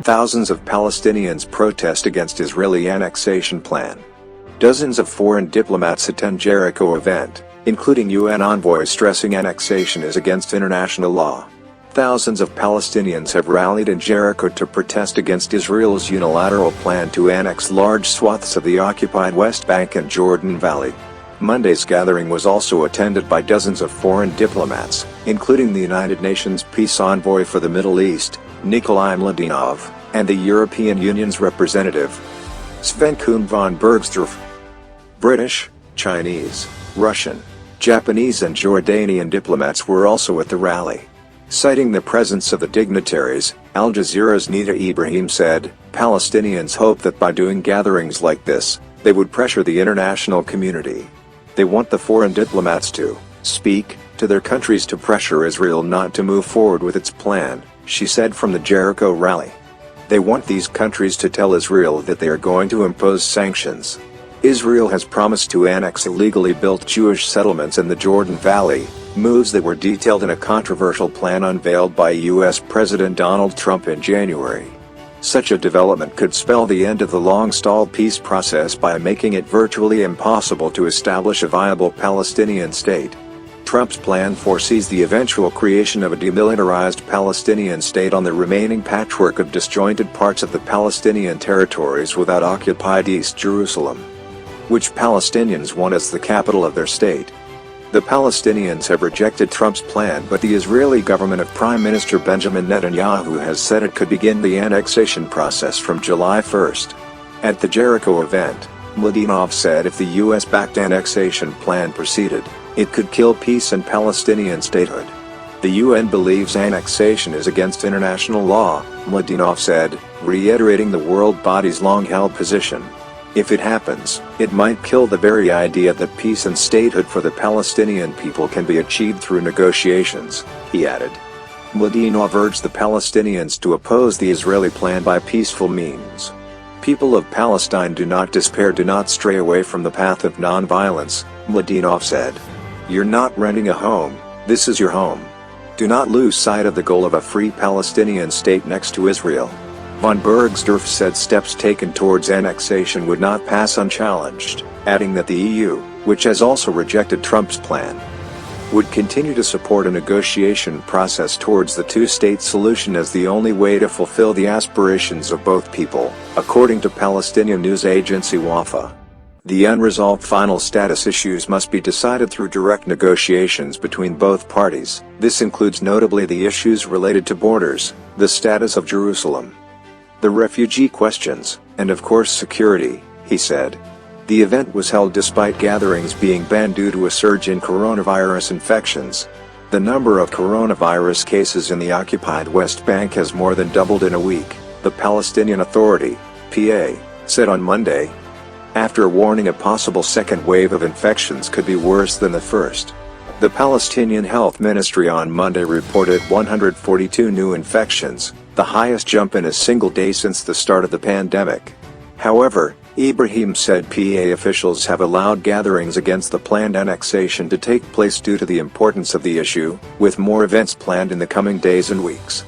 Thousands of Palestinians protest against Israeli annexation plan. Dozens of foreign diplomats attend Jericho event, including UN envoy stressing annexation is against international law. Thousands of Palestinians have rallied in Jericho to protest against Israel's unilateral plan to annex large swaths of the occupied West Bank and Jordan Valley. Monday's gathering was also attended by dozens of foreign diplomats, including the United Nations Peace Envoy for the Middle East, Nickolay Mladenov, and the European Union's representative, Sven Kuehn von Burgsdorff. British, Chinese, Russian, Japanese and Jordanian diplomats were also at the rally. Citing the presence of the dignitaries, Al Jazeera's Nida Ibrahim said, "Palestinians hope that by doing gatherings like this, they would pressure the international community. They want the foreign diplomats to speak to their countries to pressure Israel not to move forward with its plan," she said from the Jericho rally. They want these countries to tell Israel that they are going to impose sanctions. Israel has promised to annex illegally built Jewish settlements in the Jordan Valley, moves that were detailed in a controversial plan unveiled by U.S. President Donald Trump in January. Such a development could spell the end of the long-stalled peace process by making it virtually impossible to establish a viable Palestinian state. Trump's plan foresees the eventual creation of a demilitarized Palestinian state on the remaining patchwork of disjointed parts of the Palestinian territories without occupied East Jerusalem, which Palestinians want as the capital of their state. The Palestinians have rejected Trump's plan, but the Israeli government of Prime Minister Benjamin Netanyahu has said it could begin the annexation process from July 1st. At the Jericho event, Mladenov said if the U.S.-backed annexation plan proceeded, it could kill peace and Palestinian statehood. The UN believes annexation is against international law, Mladenov said, reiterating the world body's long-held position. If it happens, it might kill the very idea that peace and statehood for the Palestinian people can be achieved through negotiations, he added. Mladenov urged the Palestinians to oppose the Israeli plan by peaceful means. People of Palestine do not despair, do not stray away from the path of non-violence, Mladenov said. You're not renting a home, this is your home. Do not lose sight of the goal of a free Palestinian state next to Israel. Von Burgsdorff said steps taken towards annexation would not pass unchallenged, adding that the EU, which has also rejected Trump's plan, would continue to support a negotiation process towards the two-state solution as the only way to fulfill the aspirations of both people, according to Palestinian news agency Wafa. The unresolved final status issues must be decided through direct negotiations between both parties. This includes notably the issues related to borders, the status of Jerusalem, the refugee questions, and of course security, he said. The event was held despite gatherings being banned due to a surge in coronavirus infections. The number of coronavirus cases in the occupied West Bank has more than doubled in a week, the Palestinian Authority, PA, said on Monday, after warning a possible second wave of infections could be worse than the first. The Palestinian Health Ministry on Monday reported 142 new infections, the highest jump in a single day since the start of the pandemic. However, Ibrahim said PA officials have allowed gatherings against the planned annexation to take place due to the importance of the issue, with more events planned in the coming days and weeks.